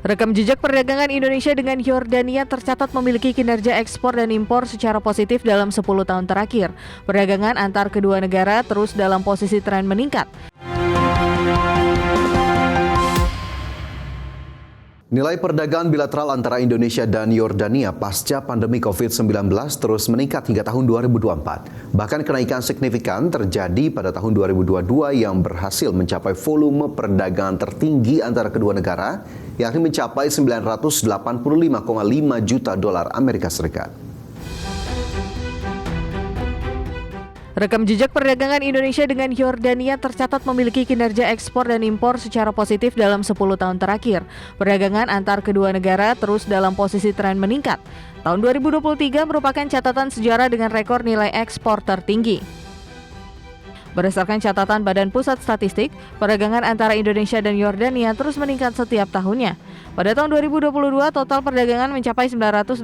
Rekam jejak perdagangan Indonesia dengan Yordania tercatat memiliki kinerja ekspor dan impor secara positif dalam 10 tahun terakhir. Perdagangan antar kedua negara terus dalam posisi tren meningkat. Nilai perdagangan bilateral antara Indonesia dan Yordania pasca pandemi COVID-19 terus meningkat hingga tahun 2024. Bahkan kenaikan signifikan terjadi pada tahun 2022 yang berhasil mencapai volume perdagangan tertinggi antara kedua negara, yakni mencapai 985,5 juta dolar Amerika Serikat. Rekam jejak perdagangan Indonesia dengan Yordania tercatat memiliki kinerja ekspor dan impor secara positif dalam 10 tahun terakhir. Perdagangan antar kedua negara terus dalam posisi tren meningkat. Tahun 2023 merupakan catatan sejarah dengan rekor nilai ekspor tertinggi. Berdasarkan catatan Badan Pusat Statistik, perdagangan antara Indonesia dan Yordania terus meningkat setiap tahunnya. Pada tahun 2022, total perdagangan mencapai 984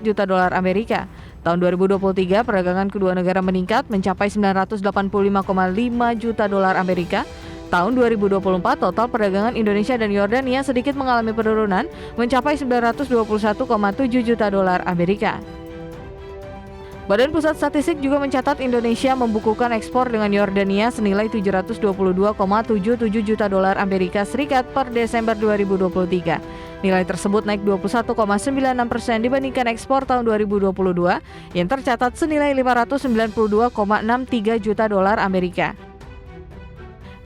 juta dolar Amerika. Tahun 2023, perdagangan kedua negara meningkat mencapai 985,5 juta dolar Amerika. Tahun 2024, total perdagangan Indonesia dan Yordania sedikit mengalami penurunan mencapai 921,7 juta dolar Amerika. Badan Pusat Statistik juga mencatat Indonesia membukukan ekspor dengan Yordania senilai 722,77 juta dolar Amerika Serikat per Desember 2023. Nilai tersebut naik 21,96% dibandingkan ekspor tahun 2022 yang tercatat senilai 592,63 juta dolar Amerika.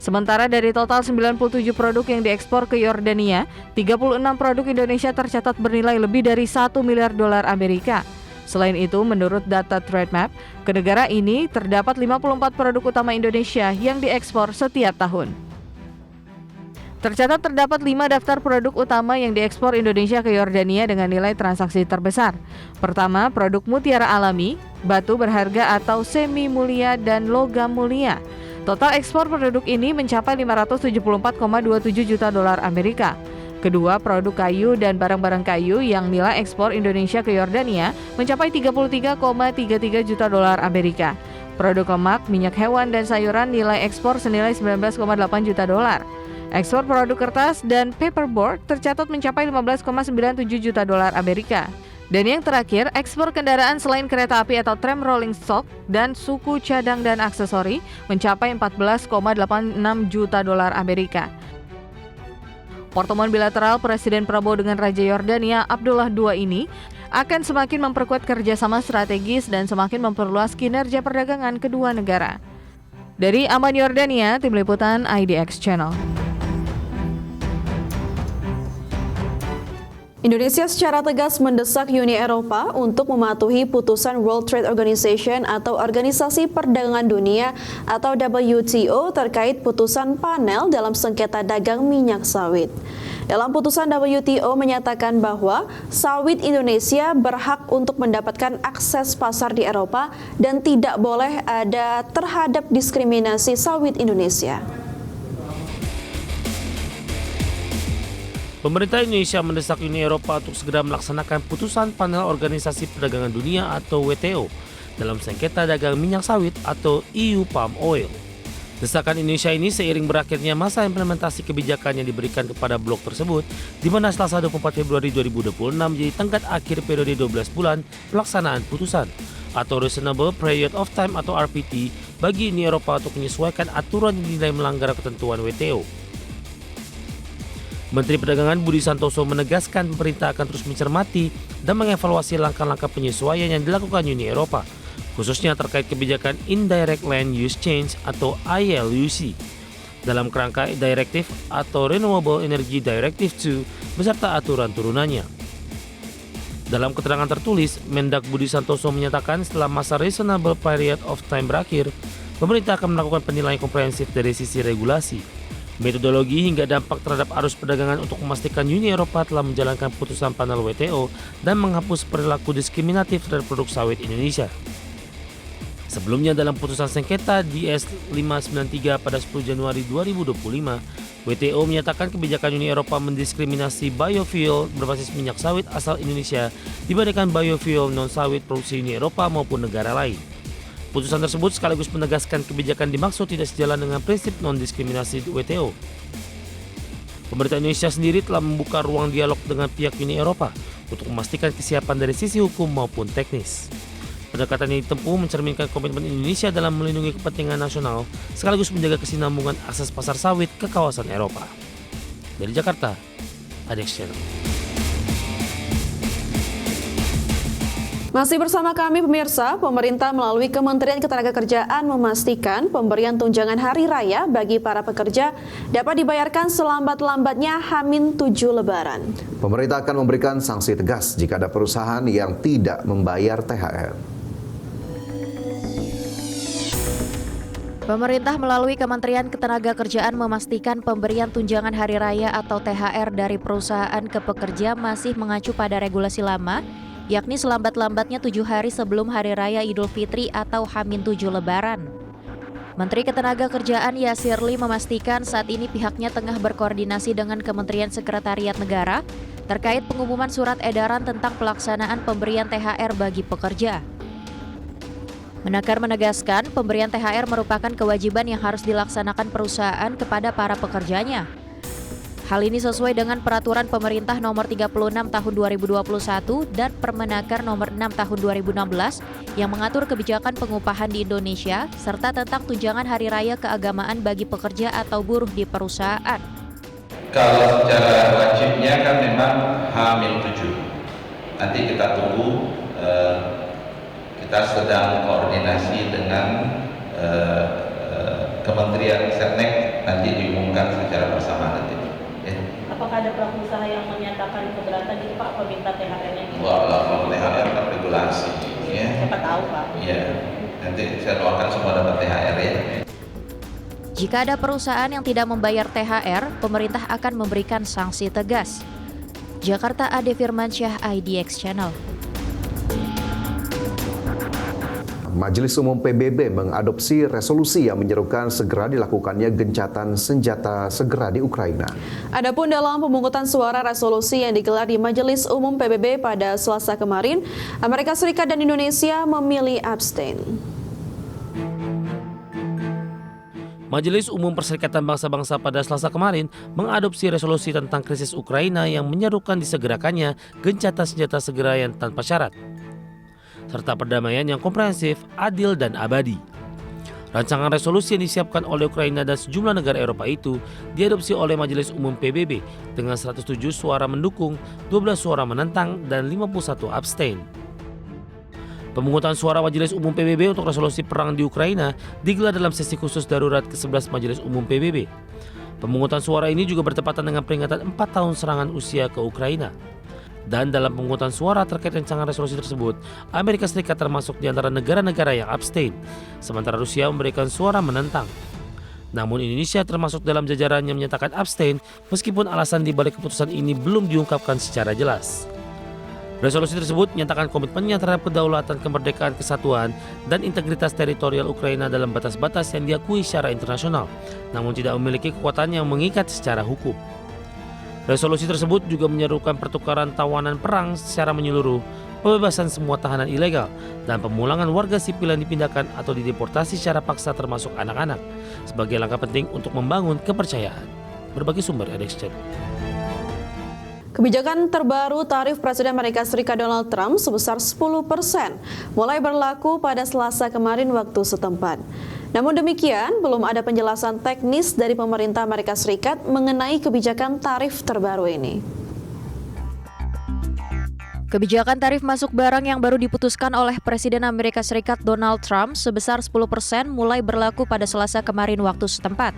Sementara dari total 97 produk yang diekspor ke Yordania, 36 produk Indonesia tercatat bernilai lebih dari 1 miliar dolar Amerika. Selain itu, menurut data Trademap, ke negara ini terdapat 54 produk utama Indonesia yang diekspor setiap tahun. Tercatat terdapat 5 daftar produk utama yang diekspor Indonesia ke Yordania dengan nilai transaksi terbesar. Pertama, produk mutiara alami, batu berharga atau semi mulia, dan logam mulia. Total ekspor produk ini mencapai 574,27 juta dolar Amerika. Kedua, produk kayu dan barang-barang kayu yang nilai ekspor Indonesia ke Yordania mencapai 33,33 juta dolar Amerika. Produk lemak, minyak hewan, dan sayuran nilai ekspor senilai 19,8 juta dolar. Ekspor produk kertas dan paperboard tercatat mencapai 15,97 juta dolar Amerika. Dan yang terakhir, ekspor kendaraan selain kereta api atau tram rolling stock dan suku cadang dan aksesori mencapai 14,86 juta dolar Amerika. Pertemuan bilateral Presiden Prabowo dengan Raja Yordania Abdullah II ini akan semakin memperkuat kerjasama strategis dan semakin memperluas kinerja perdagangan kedua negara. Dari Amman, Yordania, Tim Liputan IDX Channel. Indonesia secara tegas mendesak Uni Eropa untuk mematuhi putusan World Trade Organization atau Organisasi Perdagangan Dunia atau WTO terkait putusan panel dalam sengketa dagang minyak sawit. Dalam putusan WTO menyatakan bahwa sawit Indonesia berhak untuk mendapatkan akses pasar di Eropa dan tidak boleh ada terhadap diskriminasi sawit Indonesia. Pemerintah Indonesia mendesak Uni Eropa untuk segera melaksanakan putusan panel Organisasi Perdagangan Dunia atau WTO dalam sengketa dagang minyak sawit atau EU Palm Oil. Desakan Indonesia ini seiring berakhirnya masa implementasi kebijakan yang diberikan kepada blok tersebut, di mana Selasa 24 Februari 2026 menjadi tenggat akhir periode 12 bulan pelaksanaan putusan atau Reasonable Period of Time atau RPT bagi Uni Eropa untuk menyesuaikan aturan yang dinilai melanggar ketentuan WTO. Menteri Perdagangan Budi Santoso menegaskan pemerintah akan terus mencermati dan mengevaluasi langkah-langkah penyesuaian yang dilakukan Uni Eropa, khususnya terkait kebijakan Indirect Land Use Change atau ILUC, dalam kerangka Direktif atau Renewable Energy Directive II beserta aturan turunannya. Dalam keterangan tertulis, Mendak Budi Santoso menyatakan setelah masa Reasonable Period of Time berakhir, pemerintah akan melakukan penilaian komprehensif dari sisi regulasi, metodologi hingga dampak terhadap arus perdagangan untuk memastikan Uni Eropa telah menjalankan putusan panel WTO dan menghapus perilaku diskriminatif terhadap produk sawit Indonesia. Sebelumnya dalam putusan sengketa DS 593 pada 10 Januari 2025, WTO menyatakan kebijakan Uni Eropa mendiskriminasi biofuel berbasis minyak sawit asal Indonesia dibandingkan biofuel non-sawit produksi Uni Eropa maupun negara lain. Putusan tersebut sekaligus menegaskan kebijakan dimaksud tidak sejalan dengan prinsip non-diskriminasi WTO. Pemerintah Indonesia sendiri telah membuka ruang dialog dengan pihak Uni Eropa untuk memastikan kesiapan dari sisi hukum maupun teknis. Pendekatan yang ditempuh mencerminkan komitmen Indonesia dalam melindungi kepentingan nasional sekaligus menjaga kesinambungan akses pasar sawit ke kawasan Eropa. Dari Jakarta, Adex Channel. Masih bersama kami pemirsa, pemerintah melalui Kementerian Ketenagakerjaan memastikan pemberian tunjangan hari raya bagi para pekerja dapat dibayarkan selambat-lambatnya H-7 Lebaran. Pemerintah akan memberikan sanksi tegas jika ada perusahaan yang tidak membayar THR. Pemerintah melalui Kementerian Ketenagakerjaan memastikan pemberian tunjangan hari raya atau THR dari perusahaan ke pekerja masih mengacu pada regulasi lama, yakni selambat-lambatnya 7 hari sebelum Hari Raya Idul Fitri atau H-7 Lebaran. Menteri Ketenagakerjaan Yasirli memastikan saat ini pihaknya tengah berkoordinasi dengan Kementerian Sekretariat Negara terkait pengumuman surat edaran tentang pelaksanaan pemberian THR bagi pekerja. Menakar menegaskan pemberian THR merupakan kewajiban yang harus dilaksanakan perusahaan kepada para pekerjanya. Hal ini sesuai dengan Peraturan Pemerintah Nomor 36 Tahun 2021 dan Permenaker Nomor 6 Tahun 2016 yang mengatur kebijakan pengupahan di Indonesia serta tentang tunjangan hari raya keagamaan bagi pekerja atau buruh di perusahaan. Kalau secara wajibnya kan memang H-7. Nanti kita tunggu, kita sedang koordinasi dengan Kementerian Setnek, nanti diumumkan secara bersama nanti. Apakah ada pelaku usaha yang menyatakan keberatan gitu Pak meminta THR-nya? Kalau THR kan regulasi, ya. Siapa tahu Pak? Iya, nanti saya doakan semua dapat THR ya. Jika ada perusahaan yang tidak membayar THR, pemerintah akan memberikan sanksi tegas. Jakarta, Ade Firmansyah, IDX Channel. Majelis Umum PBB mengadopsi resolusi yang menyerukan segera dilakukannya gencatan senjata segera di Ukraina. Adapun dalam pemungutan suara resolusi yang digelar di Majelis Umum PBB pada Selasa kemarin, Amerika Serikat dan Indonesia memilih abstain. Majelis Umum Perserikatan Bangsa-Bangsa pada Selasa kemarin mengadopsi resolusi tentang krisis Ukraina yang menyerukan disegerakannya gencatan senjata segera yang tanpa syarat, serta perdamaian yang komprehensif, adil, dan abadi. Rancangan resolusi yang disiapkan oleh Ukraina dan sejumlah negara Eropa itu diadopsi oleh Majelis Umum PBB dengan 107 suara mendukung, 12 suara menentang, dan 51 abstain. Pemungutan suara Majelis Umum PBB untuk resolusi perang di Ukraina digelar dalam sesi khusus darurat ke-11 Majelis Umum PBB. Pemungutan suara ini juga bertepatan dengan peringatan 4 tahun serangan Rusia ke Ukraina. Dan dalam pemungutan suara terkait rancangan resolusi tersebut, Amerika Serikat termasuk di antara negara-negara yang abstain, sementara Rusia memberikan suara menentang. Namun Indonesia termasuk dalam jajaran yang menyatakan abstain, meskipun alasan di balik keputusan ini belum diungkapkan secara jelas. Resolusi tersebut menyatakan komitmennya terhadap kedaulatan, kemerdekaan, kesatuan, dan integritas teritorial Ukraina dalam batas-batas yang diakui secara internasional, namun tidak memiliki kekuatan yang mengikat secara hukum. Resolusi tersebut juga menyerukan pertukaran tawanan perang secara menyeluruh, pembebasan semua tahanan ilegal, dan pemulangan warga sipil yang dipindahkan atau dideportasi secara paksa termasuk anak-anak, sebagai langkah penting untuk membangun kepercayaan. Berbagai sumber Adex Channel. Kebijakan terbaru tarif Presiden Amerika Serikat Donald Trump sebesar 10% mulai berlaku pada Selasa kemarin waktu setempat. Namun demikian, belum ada penjelasan teknis dari pemerintah Amerika Serikat mengenai kebijakan tarif terbaru ini. Kebijakan tarif masuk barang yang baru diputuskan oleh Presiden Amerika Serikat Donald Trump sebesar 10% mulai berlaku pada Selasa kemarin waktu setempat.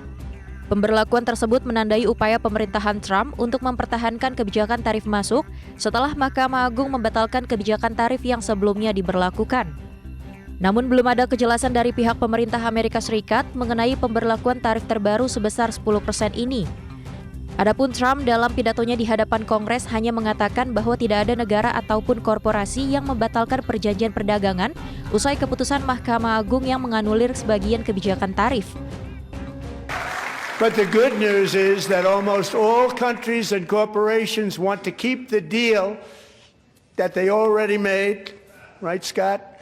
Pemberlakuan tersebut menandai upaya pemerintahan Trump untuk mempertahankan kebijakan tarif masuk setelah Mahkamah Agung membatalkan kebijakan tarif yang sebelumnya diberlakukan. Namun belum ada kejelasan dari pihak pemerintah Amerika Serikat mengenai pemberlakuan tarif terbaru sebesar 10% ini. Adapun Trump dalam pidatonya di hadapan Kongres hanya mengatakan bahwa tidak ada negara ataupun korporasi yang membatalkan perjanjian perdagangan usai keputusan Mahkamah Agung yang menganulir sebagian kebijakan tarif. But the good news is that almost all countries and corporations want to keep the deal that they already made, right, Scott?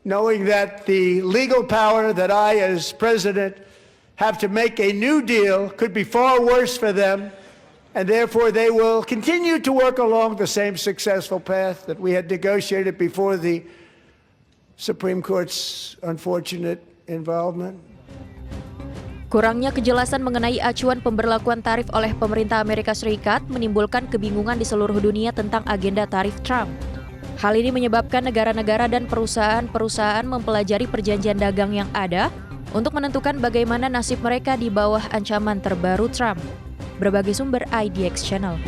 Knowing that the legal power that I, as president, have to make a new deal could be far worse for them and therefore they will continue to work along the same successful path that we had negotiated before the Supreme Court's unfortunate involvement. Kurangnya kejelasan mengenai acuan pemberlakuan tarif oleh pemerintah Amerika Serikat menimbulkan kebingungan di seluruh dunia tentang agenda tarif Trump. Hal ini menyebabkan negara-negara dan perusahaan-perusahaan mempelajari perjanjian dagang yang ada untuk menentukan bagaimana nasib mereka di bawah ancaman terbaru Trump. Berbagai sumber IDX Channel.